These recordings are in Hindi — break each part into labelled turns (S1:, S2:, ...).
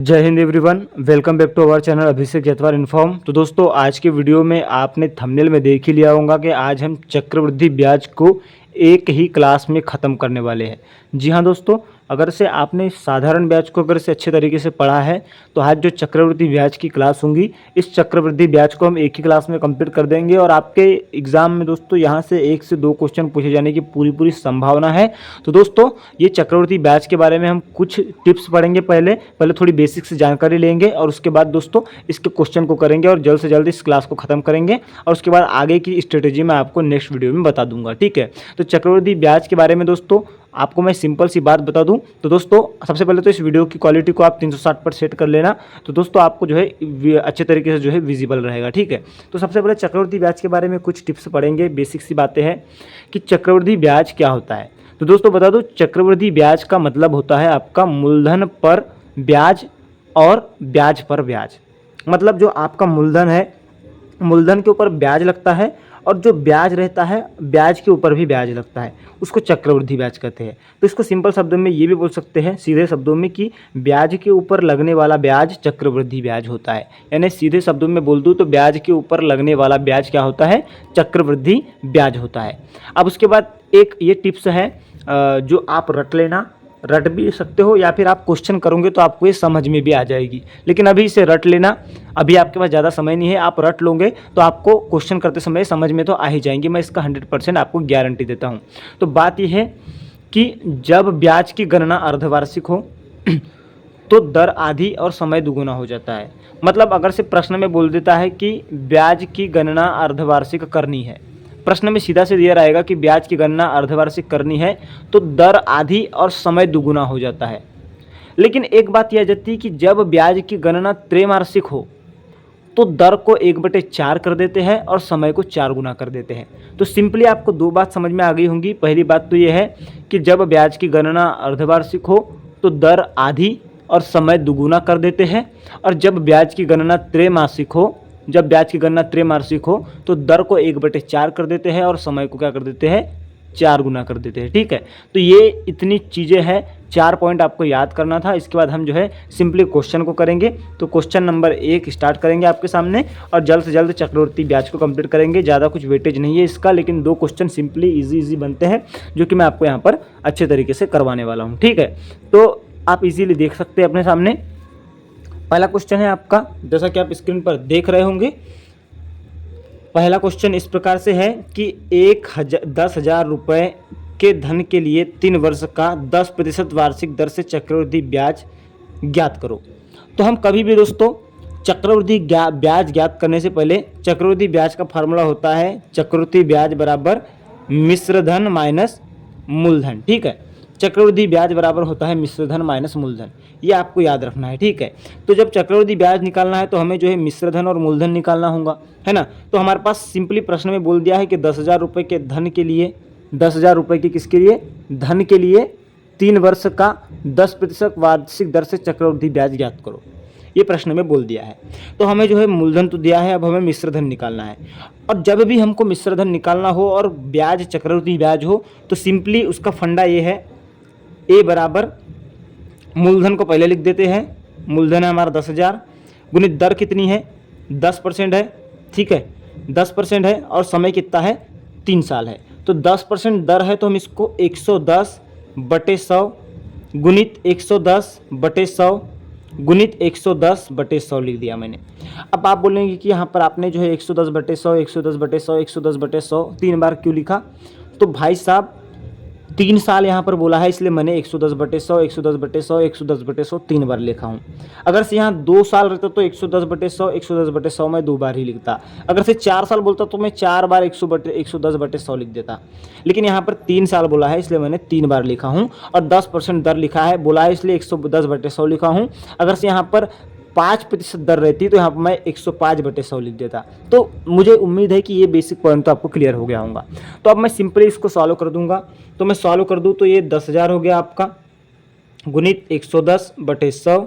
S1: जय Hind everyone, welcome back to our channel Abhishek Jatwar inform. तो दोस्तों, आज के वीडियो में आपने थंबनेल में देख ही लिया होगा कि आज हम चक्रवृद्धि ब्याज को एक ही क्लास में ख़त्म करने वाले हैं। जी हाँ दोस्तों, अगर से आपने साधारण ब्याज को अगर से अच्छे तरीके से पढ़ा है तो आज जो चक्रवृद्धि ब्याज की क्लास होंगी, इस चक्रवृद्धि ब्याज को हम एक ही क्लास में कंप्लीट कर देंगे और आपके एग्जाम में दोस्तों यहाँ से 1 से 2 क्वेश्चन पूछे जाने की पूरी संभावना है। तो दोस्तों, ये चक्रवृद्धि ब्याज के बारे में हम कुछ टिप्स पढ़ेंगे। पहले थोड़ी बेसिक से जानकारी लेंगे और उसके बाद दोस्तों इसके क्वेश्चन को करेंगे और जल्द से जल्द इस क्लास को ख़त्म करेंगे और उसके बाद आगे की स्ट्रेटेजी मैं आपको नेक्स्ट वीडियो में बता दूंगा। ठीक है, तो चक्रवृद्धि ब्याज के बारे में दोस्तों आपको मैं सिंपल सी बात बता दूं तो दोस्तों, सबसे पहले तो इस वीडियो की क्वालिटी को आप 360 पर सेट कर लेना, तो दोस्तों आपको जो है अच्छे तरीके से जो है विजिबल रहेगा। ठीक है, तो सबसे पहले चक्रवृद्धि ब्याज के बारे में कुछ टिप्स पढ़ेंगे। बेसिक सी बातें हैं कि चक्रवृद्धि ब्याज क्या होता है। तो दोस्तों बता दूं, चक्रवृद्धि ब्याज का मतलब होता है आपका मूलधन पर ब्याज और ब्याज पर ब्याज। मतलब जो आपका मूलधन है, मूलधन के ऊपर ब्याज लगता है और जो ब्याज रहता है ब्याज के ऊपर भी ब्याज लगता है, उसको चक्रवृद्धि ब्याज कहते हैं। तो इसको सिंपल शब्दों में ये भी बोल सकते हैं, सीधे शब्दों में, कि ब्याज के ऊपर लगने वाला ब्याज चक्रवृद्धि ब्याज होता है। यानी सीधे शब्दों में बोल दूँ तो ब्याज के ऊपर लगने वाला ब्याज क्या होता है? चक्रवृद्धि ब्याज होता है। अब उसके बाद एक ये टिप्स है जो आप रट भी सकते हो या फिर आप क्वेश्चन करोगे तो आपको ये समझ में भी आ जाएगी, लेकिन अभी इसे रट लेना, अभी आपके पास ज़्यादा समय नहीं है। आप रट लोगे तो आपको क्वेश्चन करते समय समझ में तो आ ही जाएंगे, मैं इसका 100% आपको गारंटी देता हूँ। तो बात यह है कि जब ब्याज की गणना अर्धवार्षिक हो तो दर आधी और समय दुगुना हो जाता है। मतलब अगर से प्रश्न में बोल देता है कि ब्याज की गणना अर्धवार्षिक करनी है, प्रश्न में सीधा से दिया रहेगा कि ब्याज की गणना अर्धवार्षिक करनी है, तो दर आधी और समय दुगुना हो जाता है। लेकिन एक बात यह जाती है कि जब ब्याज की गणना त्रैमासिक हो तो दर को 1/4 कर देते हैं और समय को 4 गुना कर देते हैं। तो सिंपली आपको 2 बात समझ में आ गई होंगी। पहली बात तो यह है कि जब ब्याज की गणना अर्धवार्षिक हो तो दर आधी और समय दुगुना कर देते हैं, और जब ब्याज की गणना त्रैमासिक हो तो दर को 1/4 कर देते हैं और समय को क्या कर देते हैं? 4 गुना कर देते हैं। ठीक है, तो ये इतनी चीज़ें हैं, 4 पॉइंट आपको याद करना था। इसके बाद हम जो है सिंपली क्वेश्चन को करेंगे। तो क्वेश्चन नंबर 1 स्टार्ट करेंगे आपके सामने और जल्द से जल्द चक्रवृद्धि ब्याज को कंप्लीट करेंगे। ज़्यादा कुछ वेटेज नहीं है इसका, लेकिन 2 क्वेश्चन सिंपली इजी बनते हैं जो कि मैं आपको यहाँ पर अच्छे तरीके से करवाने वाला हूँ। ठीक है, तो आप इजीली देख सकते हैं अपने सामने। पहला क्वेश्चन है आपका, जैसा कि आप स्क्रीन पर देख रहे होंगे। पहला क्वेश्चन इस प्रकार से है कि 10,000 रुपये के धन के लिए 3 वर्ष का 10% वार्षिक दर से चक्रवृद्धि ब्याज ज्ञात करो। तो हम कभी भी दोस्तों चक्रवृद्धि ब्याज ज्ञात करने से पहले चक्रवृद्धि ब्याज का फार्मूला होता है चक्रवृद्धि ब्याज बराबर मिश्र धन माइनस मूलधन। ठीक है, चक्रवृद्धि ब्याज बराबर होता है मिश्र धन माइनस मूलधन, ये आपको याद रखना है। ठीक है, तो जब चक्रवृद्धि ब्याज निकालना है तो हमें जो है मिश्र धन और मूलधन निकालना होगा, है ना। तो हमारे पास सिंपली प्रश्न में बोल दिया है कि 10,000 रुपये के धन के लिए, 10,000 रुपये के किसके लिए? धन के लिए 3 वर्ष का 10% वार्षिक दर से चक्रवृद्धि ब्याज ज्ञात करो, ये प्रश्न में बोल दिया है। तो हमें जो है मूलधन तो दिया है, अब हमें मिश्र धन निकालना है। और जब भी हमको मिश्र धन निकालना हो और ब्याज चक्रवृद्धि ब्याज हो तो सिंपली उसका फंडा ये है, ए बराबर मूलधन को पहले लिख देते हैं। मूलधन है हमारा 10,000 गुणित दर कितनी है? 10% है। ठीक है, 10% है और समय कितना है? 3 साल है। तो 10% दर है तो हम इसको 110/100 गुणित 110/100 गुणित 110/100 लिख दिया मैंने। अब आप बोलेंगे कि यहाँ पर आपने जो है 110/100 110/100 110/100 3 बार क्यों लिखा? तो भाई साहब 3 साल यहाँ पर बोला है, इसलिए मैंने 110/100 110/100 110/100 3 बार लिखा हूँ। अगर से यहाँ 2 साल रहता तो 110/100 110/100 मैं 2 बार ही लिखता। अगर से 4 साल बोलता तो मैं 4 बार 110/100 लिख देता। लेकिन यहाँ पर 3 साल बोला है इसलिए मैंने 3 बार लिखा हूँ, और 10% दर लिखा है बोला है इसलिए 110/100 लिखा हूँ। अगर से यहाँ पर 5% दर रहती तो यहाँ पर मैं 105/100 लिख देता। तो मुझे उम्मीद है कि ये बेसिक पॉइंट तो आपको क्लियर हो गया होगा। तो अब मैं सिंपली इसको सॉल्व कर दूंगा। तो मैं सॉल्व कर दूं तो ये 10,000 हो गया आपका, गुणित 110/100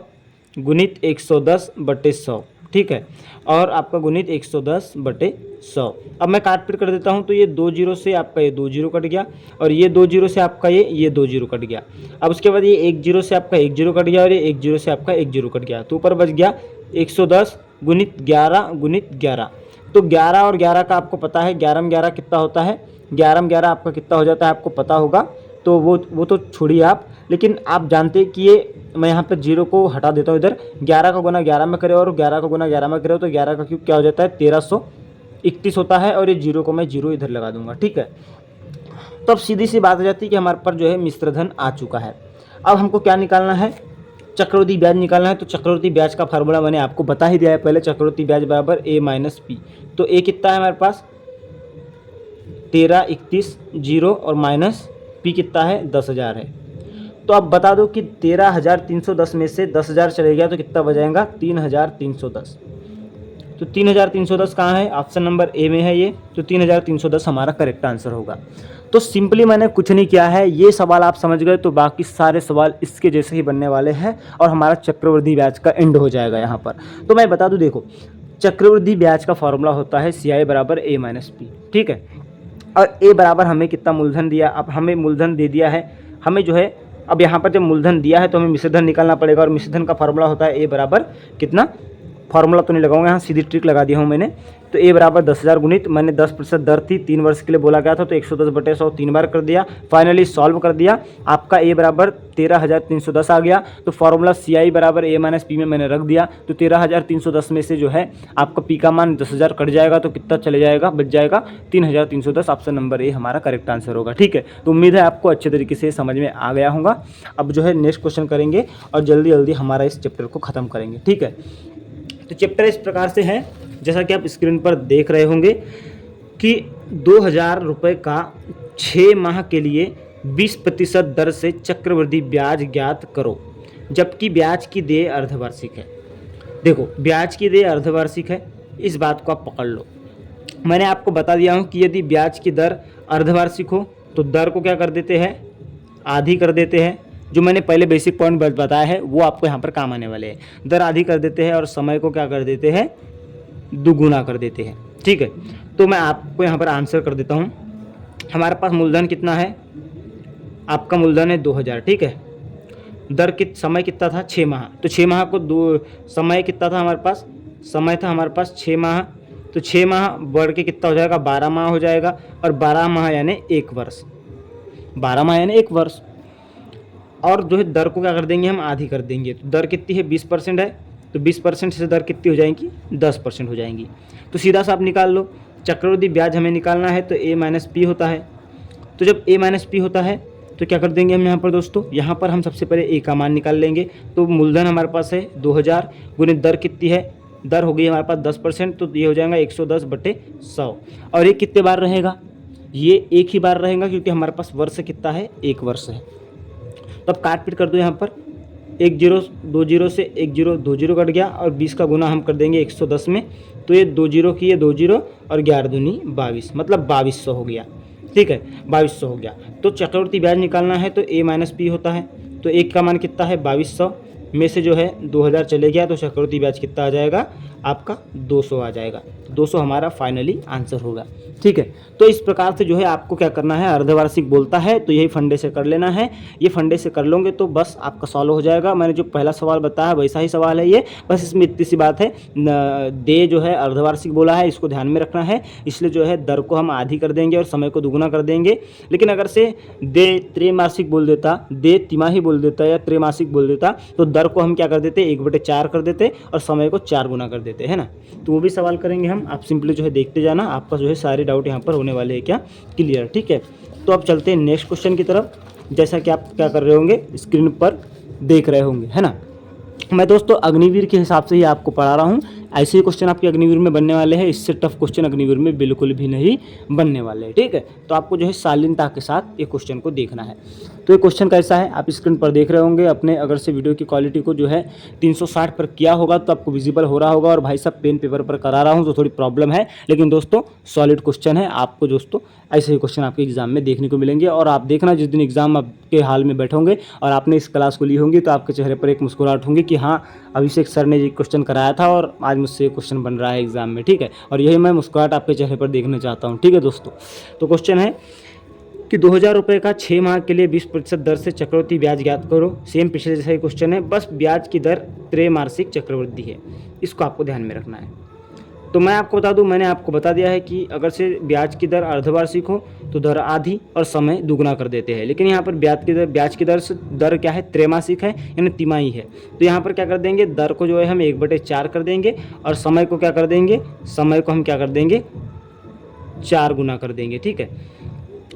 S1: गुणित 110/100। ठीक है, और आपका गुणित 110/100। अब मैं काट पीट कर देता हूँ, तो ये 2 जीरो से आपका ये 2 जीरो कट गया, और ये 2 जीरो से आपका ये 2 जीरो कट गया। अब उसके बाद ये 1 जीरो से आपका 1 जीरो कट गया, और ये 1 जीरो से आपका 1 जीरो कट गया, तो ऊपर बच गया 110 गुणित 11 गुणित 11। तो 11 और 11 का आपको पता है, 11 में 11 कितना होता है, 11 में 11 आपका कितना हो जाता है आपको पता होगा, तो वो तो छोड़िए आप, लेकिन आप जानते हैं कि ये मैं यहाँ पे जीरो को हटा देता हूँ इधर, 11 का गुना 11 में करे और 11 का गुना 11 में करे, तो 11 का क्यूब क्या हो जाता है 1331 होता है, और ये जीरो को मैं जीरो इधर लगा दूंगा, ठीक है। तो अब सीधी सी बात हो जाती है कि हमारे पर जो है मिश्र धन आ चुका है। अब हमको क्या निकालना है, चक्रवृद्धि ब्याज निकालना है। तो चक्रवृद्धि ब्याज का फार्मूला मैंने आपको बता ही दिया है पहले, चक्रवृद्धि ब्याज बराबर a माइनस पी। तो a कितना है हमारे पास 1331 जीरो, और माइनस पी कितना है 10,000 है। तो अब बता दो कि 13,310 में से 10,000 चले गया तो कितना बचेगा 3,310। तो 3,310 कहाँ है, ऑप्शन नंबर ए में है ये, तो 3,310 हमारा करेक्ट आंसर होगा। तो सिंपली मैंने कुछ नहीं किया है, ये सवाल आप समझ गए तो बाकी सारे सवाल इसके जैसे ही बनने वाले हैं, और हमारा चक्रवृद्धि ब्याज का एंड हो जाएगा यहाँ पर। तो मैं बता दूँ, देखो चक्रवृद्धि ब्याज का फॉर्मूला होता है CI बराबर a माइनस पी, ठीक है। और a बराबर हमें कितना मूलधन दिया, अब हमें मूलधन दे दिया है, हमें जो है अब यहाँ पर जब मूलधन दिया है तो हमें मिश्रधन निकालना पड़ेगा, और मिश्रधन का फॉर्मूला होता है a बराबर कितना, फॉर्मूला तो नहीं लगाऊंगा यहाँ, सीधी ट्रिक लगा दिया हूँ मैंने। तो a बराबर 10,000 गुणित, मैंने 10% दर थी, 3 वर्ष के लिए बोला गया था, तो 110/100 3 बार कर दिया, फाइनली सॉल्व कर दिया, आपका a बराबर 13,310 आ गया। तो फॉर्मूला CI बराबर a माइनस पी में मैंने रख दिया, तो 13,310 में से जो है आपका पी का मान 10,000 कट जाएगा, तो कितना चले जाएगा, बच जाएगा 3,310। ऑप्शन नंबर ए हमारा करेक्ट आंसर होगा, ठीक है। तो उम्मीद है आपको अच्छे तरीके से समझ में आ गया होगा। अब जो है नेक्स्ट क्वेश्चन करेंगे, और जल्दी जल्दी हमारा इस चैप्टर को ख़त्म करेंगे, ठीक है। तो चैप्टर इस प्रकार से है, जैसा कि आप स्क्रीन पर देख रहे होंगे कि 2,000 रुपये का 6 माह के लिए 20% दर से चक्रवृद्धि ब्याज ज्ञात करो, जबकि ब्याज की देय अर्धवार्षिक है। देखो ब्याज की देय अर्धवार्षिक है, इस बात को आप पकड़ लो। मैंने आपको बता दिया हूँ कि यदि ब्याज की दर अर्धवार्षिक हो तो दर को क्या कर देते हैं, आधी कर देते हैं। जो मैंने पहले बेसिक पॉइंट बताया है वो आपको यहाँ पर काम आने वाले हैं। दर आधी कर देते हैं और समय को क्या कर देते हैं, दुगुना कर देते हैं, ठीक है। तो मैं आपको यहाँ पर आंसर कर देता हूँ। हमारे पास मूलधन कितना है, आपका मूलधन है 2,000, ठीक है। दर समय कितना था 6 माह, तो 6 माह को समय कितना था हमारे पास, समय था हमारे पास 6 माह, तो 6 माह बढ़ के कितना हो जाएगा 12 माह हो जाएगा, और 12 माह यानी 1 वर्ष, 12 माह यानी 1 वर्ष। और जो है दर को क्या कर देंगे हम, आधी कर देंगे। तो दर कितनी है 20% है, तो 20% से दर कितनी हो जाएंगी 10% हो जाएंगी। तो सीधा सा आप निकाल लो, चक्रवृद्धि ब्याज हमें निकालना है तो a माइनस पी होता है। तो जब a माइनस पी होता है तो क्या कर देंगे हम यहाँ पर दोस्तों, यहाँ पर हम सबसे पहले a का मान निकाल लेंगे। तो मूलधन हमारे पास है 2,000 गुणित दर कितनी है, दर हो गई हमारे पास 10%, तो ये हो जाएगा 110/100। और ये कितने बार रहेगा, ये एक ही बार रहेगा, क्योंकि हमारे पास वर्ष कितना है 1 वर्ष है। तब काट पीट कर दो, यहाँ पर 1 जीरो 2 जीरो से 1 जीरो 2 जीरो कट गया, और 20 का गुना हम कर देंगे 110 में, तो ये 2 जीरो की ये 2 जीरो, और 11 दूनी 22, मतलब 2200 हो गया, ठीक है 2200 हो गया। तो चक्रवृद्धि ब्याज निकालना है तो a माइनस पी होता है, तो 1 का मान कितना है 2200 में से जो है 2,000 चले गया, तो चक्रवृद्धि ब्याज कितना आ जाएगा आपका 200 आ जाएगा। 200 हमारा फाइनली आंसर होगा, ठीक है। तो इस प्रकार से जो है आपको क्या करना है, अर्धवार्षिक बोलता है तो यही फंडे से कर लेना है। ये फंडे से कर लोगे तो बस आपका सॉल्व हो जाएगा। मैंने जो पहला सवाल बताया वैसा ही सवाल है ये, बस इसमें इतनी सी बात है, दे जो है अर्धवार्षिक बोला है, इसको ध्यान में रखना है। इसलिए जो है दर को हम आधी कर देंगे और समय को दुगुना कर देंगे। लेकिन अगर से दे त्रैमासिक बोल देता, दे तिमाही बोल देता या त्रैमासिक बोल देता, तो दर को हम क्या कर देते 1/4 कर देते और समय को 4 गुना कर देते, है ना। तो वो भी सवाल करेंगे हम, आप सिंपली जो है देखते जाना, आपका जो है सारे डाउट यहाँ पर होने वाले हैं क्या क्लियर, ठीक है। तो अब चलते हैं नेक्स्ट क्वेश्चन की तरफ, जैसा कि आप क्या कर रहे होंगे स्क्रीन पर देख रहे होंगे, है ना। मैं दोस्तों अग्निवीर के हिसाब से ही आपको पढ़ा रहा हूँ। ऐसे ही क्वेश्चन आपके अग्निवीर में बनने वाले हैं, इससे टफ क्वेश्चन अग्निवीर में बिल्कुल भी नहीं बनने वाले हैं, ठीक है। तो आपको जो है शालीनता के साथ ये क्वेश्चन को देखना है। तो ये क्वेश्चन कैसा है आप स्क्रीन पर देख रहे होंगे अपने। अगर से वीडियो की क्वालिटी को जो है 360 पर किया होगा तो आपको विजिबल हो रहा होगा। और भाई साहब पेन पेपर पर करा रहा हूँ तो थोड़ी प्रॉब्लम है, लेकिन दोस्तों सॉलिड क्वेश्चन है। आपको दोस्तों ऐसे ही क्वेश्चन आपके एग्जाम में देखने को मिलेंगे। और आप देखना जिस दिन एग्जाम आपके हाल में बैठोगे और आपने इस क्लास को ली होंगी तो आपके चेहरे पर एक मुस्कुराहट होंगी कि हाँ अभिषेक सर ने ये क्वेश्चन कराया था और आज मुझसे क्वेश्चन बन रहा है एग्जाम में, ठीक है। और यही मैं मुस्कुराहट आपके चेहरे पर देखना चाहता हूँ, ठीक है दोस्तों। तो क्वेश्चन है कि 2000 रुपये का 6 माह के लिए 20% दर से चक्रवृद्धि ब्याज ज्ञात करो। सेम पिछले जैसा ही क्वेश्चन है, बस ब्याज की दर त्रैमासिक चक्रवृद्धि है, इसको आपको ध्यान में रखना है। तो मैं आपको बता दूं, मैंने आपको बता दिया है कि अगर से ब्याज की दर अर्धवार्षिक हो तो दर आधी और समय दुगना कर देते हैं। लेकिन यहाँ पर ब्याज की दर क्या है, त्रैमासिक है यानी तिमाही है। तो यहाँ पर क्या कर देंगे, दर को जो है हम 1/4 कर देंगे और समय को क्या कर देंगे, समय को हम क्या कर देंगे 4 गुना कर देंगे, ठीक है।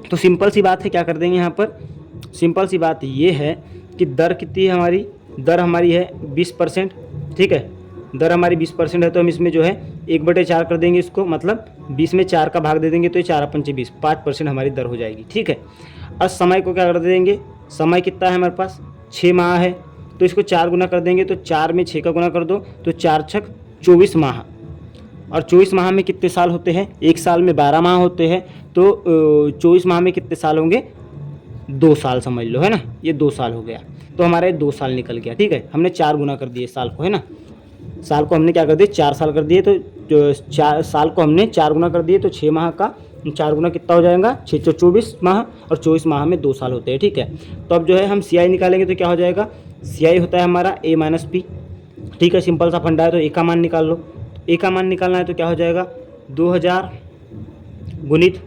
S1: तो सिंपल सी बात है, क्या कर देंगे यहाँ पर, सिंपल सी बात ये है कि दर कितनी है हमारी, दर हमारी है 20%, ठीक है। दर हमारी 20% है तो हम इसमें जो है 1/4 कर देंगे इसको, मतलब 20 में 4 का भाग दे देंगे तो ये 4 पंचे 20, 5% हमारी दर हो जाएगी, ठीक है। और समय को क्या कर देंगे, समय कितना है हमारे पास 6 माह है तो इसको 4 गुना कर देंगे, तो 4 में 6 का गुना कर दो तो 4 छक 24 माह। और 24 माह में कितने साल होते हैं, एक साल में 12 माह होते हैं। तो 24 माह में कितने साल होंगे, 2 साल समझ लो, है ना। ये 2 साल हो गया, तो हमारा ये 2 साल निकल गया, ठीक है। हमने 4 गुना कर दिए साल को, है ना। साल को हमने क्या कर दिए 4 साल कर दिए, तो जो 4 साल को हमने 4 गुना कर दिए तो 6 माह का 4 गुना कितना हो जाएगा 6 24 माह, और 24 माह में 2 साल होते हैं, ठीक है। तो अब जो है हम CI निकालेंगे तो क्या हो जाएगा, CI होता है हमारा A - P, ठीक है। सिंपल सा फंडा है। तो A का मान निकाल लो, A का मान निकालना है तो क्या हो जाएगा 2000 गुणित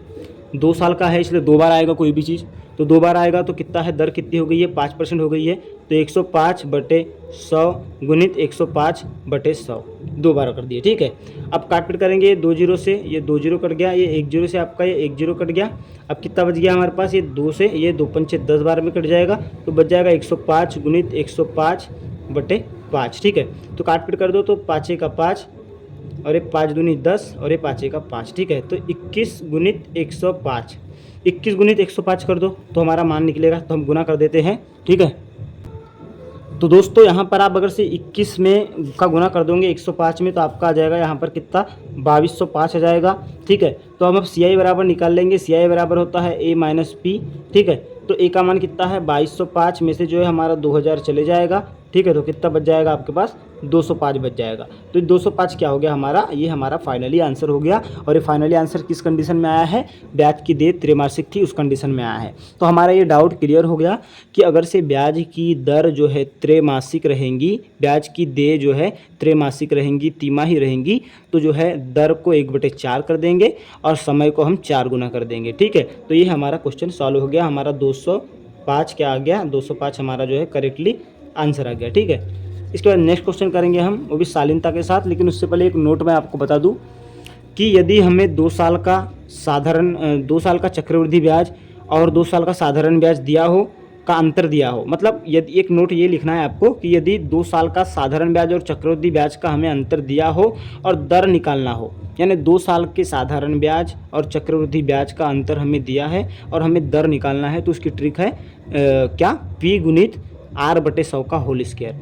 S1: 2 साल का है इसलिए 2 बार आएगा कोई भी चीज़, तो 2 बार आएगा तो कितना है, दर कितनी हो गई है 5% हो गई है। तो 105/100 गुणित 105/100 2 बार कर दिए, ठीक है। अब काट पीट करेंगे, ये 2 जीरो से ये 2 जीरो कट गया, ये 1 जीरो से आपका ये 1 जीरो कट गया। अब कितना बच गया हमारे पास, ये 2 से ये 2 पंचे 10 बार में कट जाएगा तो बच जाएगा 105 गुणित 105/5, ठीक है। तो काट पीट कर दो तो 5 का 5 और ये 5 दूनी 10 और ये 5 का 5, ठीक है। तो 21 गुणित 105, 21 गुणित 105 कर दो तो हमारा मान निकलेगा, तो हम गुना कर देते हैं, ठीक है। तो दोस्तों यहाँ पर आप अगर से 21 में का गुना कर दोगे 105 में तो आपका आ जाएगा यहाँ पर कितना 2205 आ जाएगा, ठीक है। तो हम अब CI बराबर निकाल लेंगे, CI बराबर होता है A - P, ठीक है। तो A का मान कितना है 2205 में से जो है हमारा 2000 चले जाएगा, ठीक है। तो कितना बच जाएगा आपके पास 205 बच जाएगा। तो 205 क्या हो गया हमारा, ये हमारा फाइनली आंसर हो गया। और ये फाइनली आंसर किस कंडीशन में आया है, ब्याज की दर त्रैमासिक थी उस कंडीशन में आया है। तो हमारा ये डाउट क्लियर हो गया कि अगर से ब्याज की दर जो है त्रैमासिक रहेंगी, ब्याज की दर जो है त्रैमासिक रहेंगी, तिमाही रहेंगी, तो जो है दर को 1/4 कर देंगे और समय को हम 4 गुना कर देंगे, ठीक है। तो ये हमारा क्वेश्चन सॉल्व हो गया। हमारा 205 क्या आ गया, 205 हमारा जो है करेक्टली आंसर आ गया, ठीक है। इसके बाद नेक्स्ट क्वेश्चन करेंगे हम, वो भी शालीनता के साथ। लेकिन उससे पहले एक नोट मैं आपको बता दूं कि यदि हमें 2 साल का चक्रवृद्धि ब्याज और 2 साल का साधारण ब्याज दिया हो, का अंतर दिया हो, मतलब यदि एक नोट ये लिखना है आपको कि यदि 2 साल का साधारण ब्याज और चक्रवृद्धि ब्याज का हमें अंतर दिया हो और दर निकालना हो, यानी 2 साल के साधारण ब्याज और चक्रवृद्धि ब्याज का अंतर हमें दिया है और हमें दर निकालना है, तो उसकी ट्रिक है क्या, P गुणित R/100 का होल स्क्वायर।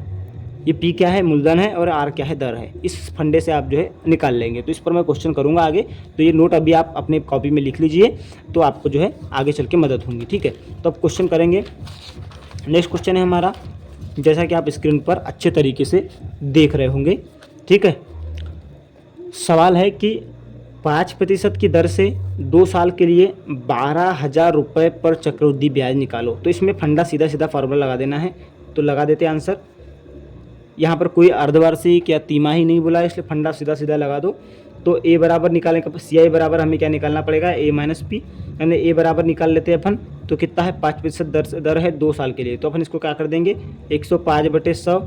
S1: ये P क्या है, मूलधन है, और R क्या है, दर है। इस फंडे से आप जो है निकाल लेंगे। तो इस पर मैं क्वेश्चन करूंगा आगे, तो ये नोट अभी आप अपने कॉपी में लिख लीजिए, तो आपको जो है आगे चल के मदद होगी, ठीक है। तो अब क्वेश्चन करेंगे। नेक्स्ट क्वेश्चन है हमारा, जैसा कि आप स्क्रीन पर अच्छे तरीके से देख रहे होंगे, ठीक है। सवाल है कि 5% की दर से 2 साल के लिए 12,000 रुपये पर चक्रवृद्धि ब्याज निकालो। तो इसमें फंडा सीधा सीधा फार्मूला लगा देना है, तो लगा देते हैं आंसर। यहाँ पर कोई अर्धवार्षिक या तिमाही नहीं बोला है, इसलिए फंडा सीधा सीधा लगा दो। तो A बराबर निकालने का CI बराबर हमें क्या निकालना पड़ेगा, A - P, यानी A बराबर निकाल लेते हैं अपन। तो कितना है 5% दर है 2 साल के लिए, तो अपन इसको क्या कर देंगे 105/100,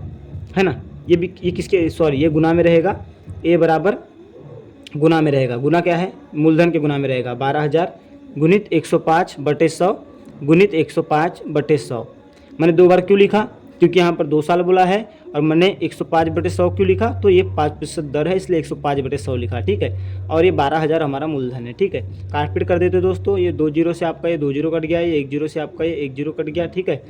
S1: है ना। ये किसके, सॉरी, ये गुना में रहेगा, A बराबर गुना में रहेगा। गुना क्या है, मूलधन के गुना में रहेगा, 12,000 गुणित 105/100 गुणित 105/100। मैंने 2 बार क्यों लिखा, क्योंकि यहाँ पर 2 साल बोला है और मैंने 105/100 क्यों लिखा, तो ये 5% दर है इसलिए 105/100 लिखा, ठीक है। और ये 12,000 हमारा मूलधन है, ठीक है। काटपीट कर देते दोस्तों, ये 2 जीरो से आपका ये 2 जीरो कट गया, ये 1 जीरो से आपका ये 1 जीरो कट गया, ठीक है।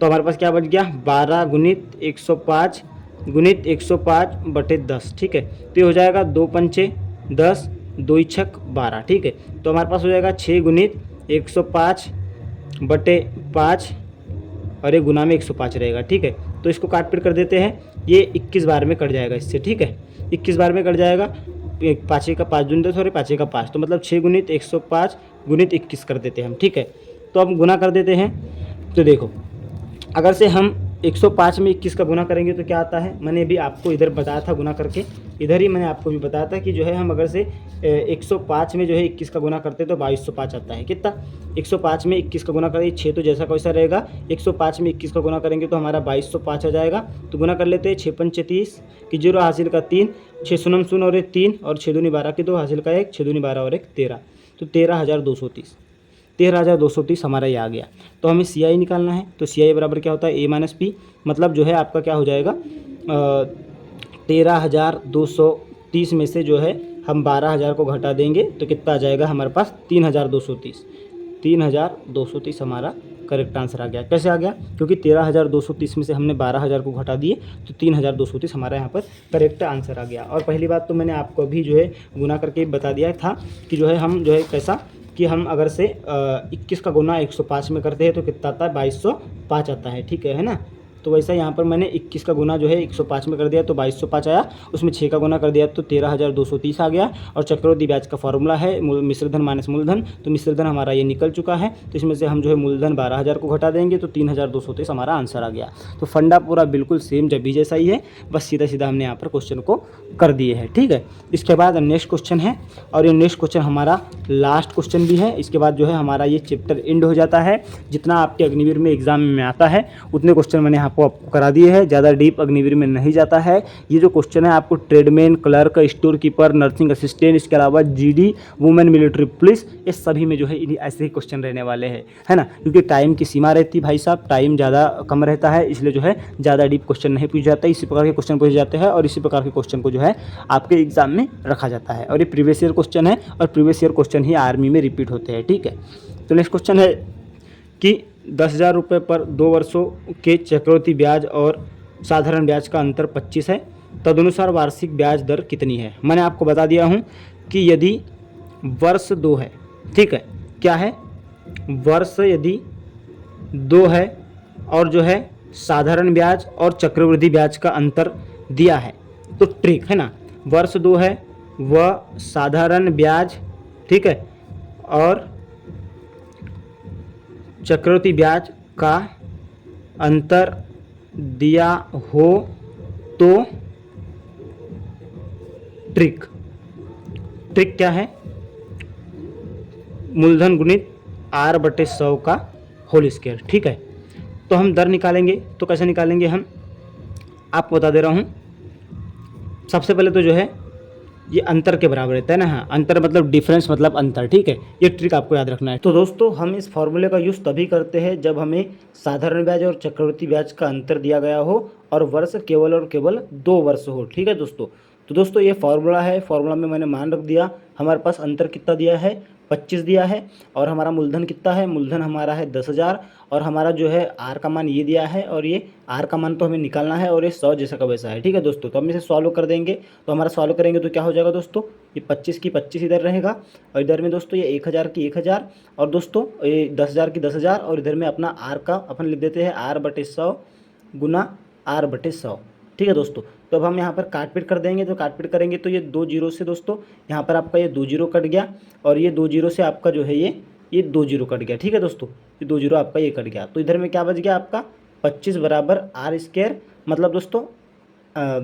S1: तो हमारे पास क्या बच गया, 12 गुणित 105 गुणित 105/10, ठीक है। तो ये हो जाएगा 2 पंचे 10, 2 छक 12, ठीक है। तो हमारे पास हो जाएगा 6 गुणित 105/5 और ये गुना में 105 रहेगा, ठीक है। तो इसको काटपीट कर देते हैं, ये 21 बार में कट जाएगा इससे, ठीक है। 21 बार में कट जाएगा, 5 का 5 दूनी 10 और 5 का 5, तो मतलब 6 गुणित 105 गुणित 21 कर देते हैं हम, ठीक है। तो अब गुना कर देते हैं। तो देखो, अगर से हम 105 में 21 का गुना करेंगे तो क्या आता है, मैंने भी आपको इधर बताया था गुना करके, इधर ही मैंने आपको भी बताया था कि जो है हम अगर से 105 में जो है 21 का गुना करते तो 2205 आता है। कितना, 105 में 21 का गुना करेंगे, 6 तो जैसा कैसा रहेगा, 105 में 21 का गुना करेंगे तो हमारा 2205 आ जाएगा। तो गुना कर लेते हैं, 6 पंचे 30 की 0 हासिल का 3, 6 शून्य शून्य और 1 3 और 6 दूनी 12 की 2 हासिल का 1, 6 दूनी 12 और 1 13, तो 13,230, 13,230 हमारा ये आ गया। तो हमें सी आई निकालना है, तो सी आई बराबर क्या होता है, ए माइनस पी, मतलब जो है आपका क्या हो जाएगा, 13,230 में से जो है हम 12,000 को घटा देंगे तो कितना आ जाएगा हमारे पास, 3,230, 3,230 हमारा करेक्ट आंसर आ गया। कैसे आ गया, क्योंकि 13,230 में से हमने 12,000 को घटा दिए तो 3,230 हमारा यहाँ पर करेक्ट आंसर आ गया। और पहली बात तो मैंने आपको अभी जो है गुना करके बता दिया था कि जो है हम जो है कैसा, कि हम अगर से 21 का गुना 105 में करते हैं तो कितना आता है, 2205 आता है, ठीक है ना। तो वैसा यहाँ पर मैंने 21 का गुना जो है 105 में कर दिया तो 2205 आया, उसमें 6 का गुना कर दिया तो 13,230 आ गया। और चक्रवृद्धि ब्याज का फॉर्मूला है मिश्रधन माइनस मूलधन, तो मिश्रधन हमारा ये निकल चुका है, तो इसमें से हम जो है मूलधन 12,000 को घटा देंगे तो 3,230 हमारा आंसर आ गया। तो फंडा पूरा बिल्कुल सेम जब भी जैसा ही है, बस सीधा सीधा हमने यहाँ पर क्वेश्चन को कर दिए हैं, ठीक है। इसके बाद नेक्स्ट क्वेश्चन है, और ये नेक्स्ट क्वेश्चन हमारा लास्ट क्वेश्चन भी है। इसके बाद जो है हमारा ये चैप्टर एंड हो जाता है। जितना आपके अग्निवीर में एग्जाम में आता है उतने क्वेश्चन मैंने आपको करा दिए हैं, ज़्यादा डीप अग्निवीर में नहीं जाता है। ये जो क्वेश्चन है आपको tradesman, clerk, store keeper, nursing assistant, इसके अलावा जीडी, वुमेन मिलिट्री पुलिस, ये सभी में जो है ऐसे ही क्वेश्चन रहने वाले हैं, है ना। क्योंकि टाइम की सीमा रहती है भाई साहब, टाइम ज़्यादा कम रहता है, इसलिए जो है ज़्यादा डीप क्वेश्चन नहीं पूछे जाते, इसी प्रकार के क्वेश्चन पूछे जाते हैं और इसी प्रकार के क्वेश्चन को जो है आपके एग्जाम में रखा जाता है। और ये प्रीवियस ईयर क्वेश्चन है और प्रीवियस ईयर क्वेश्चन ही आर्मी में रिपीट होते हैं, ठीक है। तो नेक्स्ट क्वेश्चन है कि 10,000 रुपये पर 2 वर्षों के चक्रवृद्धि ब्याज और साधारण ब्याज का अंतर 25 है, तदनुसार वार्षिक ब्याज दर कितनी है। मैंने आपको बता दिया हूँ कि यदि वर्ष 2 है, ठीक है, क्या है, वर्ष यदि 2 है और जो है साधारण ब्याज और चक्रवृद्धि ब्याज का अंतर दिया है, तो ट्रिक है ना, वर्ष 2 है वह साधारण ब्याज, ठीक है, और चक्रवृद्धि ब्याज का अंतर दिया हो तो ट्रिक क्या है, मूलधन गुणित r/100 का होल स्क्वायर, ठीक है। तो हम दर निकालेंगे, तो कैसे निकालेंगे हम आपको बता दे रहा हूँ। सबसे पहले तो जो है ये अंतर के बराबर रहता है ना, हाँ, अंतर मतलब डिफरेंस मतलब अंतर, ठीक है। ये ट्रिक आपको याद रखना है। तो दोस्तों हम इस फॉर्मूले का यूज़ तभी करते हैं जब हमें साधारण ब्याज और चक्रवृद्धि ब्याज का अंतर दिया गया हो और वर्ष केवल और केवल 2 वर्ष हो, ठीक है दोस्तों। तो दोस्तों ये फार्मूला है, फार्मूला में मैंने मान रख दिया, हमारे पास अंतर कितना दिया है, 25 दिया है, और हमारा मूलधन कितना है, मूलधन हमारा है 10,000, और हमारा जो है आर का मान ये दिया है, और ये आर का मान तो हमें निकालना है, और ये 100 जैसा का वैसा है, ठीक है दोस्तों। तो हम इसे सॉल्व कर देंगे, तो हमारा सॉल्व करेंगे तो क्या हो जाएगा दोस्तों, ये 25 की 25 इधर रहेगा, और इधर में दोस्तों ये 1,000 की 1,000, और दोस्तों ये 10,000 की 10,000, और इधर में अपना आर का अपन लिख देते हैं r/100 गुना r/100, ठीक है दोस्तों। तो अब हम यहाँ पर काटपीट कर देंगे, तो काटपीट करेंगे तो ये 2 जीरो से दोस्तों यहाँ पर आपका ये 2 जीरो कट गया, और ये 2 जीरो से आपका जो है ये 2 जीरो कट गया, ठीक है दोस्तों। ये 2 जीरो आपका ये कट गया, तो इधर में क्या बच गया आपका 25 बराबर r², मतलब दोस्तों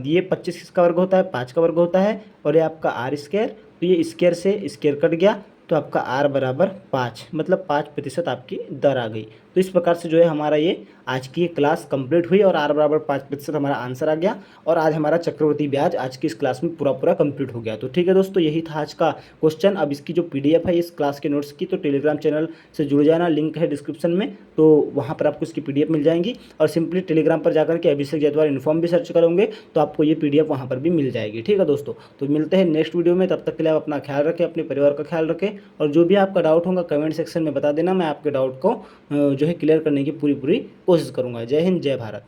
S1: ये 25 किसका वर्ग होता है, 5 का वर्ग होता है, और ये आपका r², तो ये स्क्वायर से स्क्वायर कट गया, तो आपका आर बराबर 5, मतलब 5% आपकी दर आ गई। तो इस प्रकार से जो है हमारा ये आज की क्लास कंप्लीट हुई और आर बराबर 5% हमारा आंसर आ गया और आज हमारा चक्रवृद्धि ब्याज आज की इस क्लास में पूरा कंप्लीट हो गया। तो ठीक है दोस्तों, यही था आज का क्वेश्चन। अब इसकी जो PDF है इस क्लास के नोट्स की, तो टेलीग्राम चैनल से जुड़ जाना, लिंक है डिस्क्रिप्शन में, तो वहाँ पर आपको इसकी PDF मिल जाएंगी। और सिंपली टेलीग्राम पर जाकर के अभिषेक जयतवाल इन्फॉर्म भी सर्च करोगे तो आपको ये PDF वहाँ पर भी मिल जाएगी। ठीक है दोस्तों, तो मिलते हैं नेक्स्ट वीडियो में। तब तक के लिए आप अपना ख्याल रखें, अपने परिवार का ख्याल रखें, और जो भी आपका डाउट होगा कमेंट सेक्शन में बता देना। मैं आपके डाउट को जो है क्लियर करने की पूरी कोशिश करूँगा। जय हिंद, जय भारत।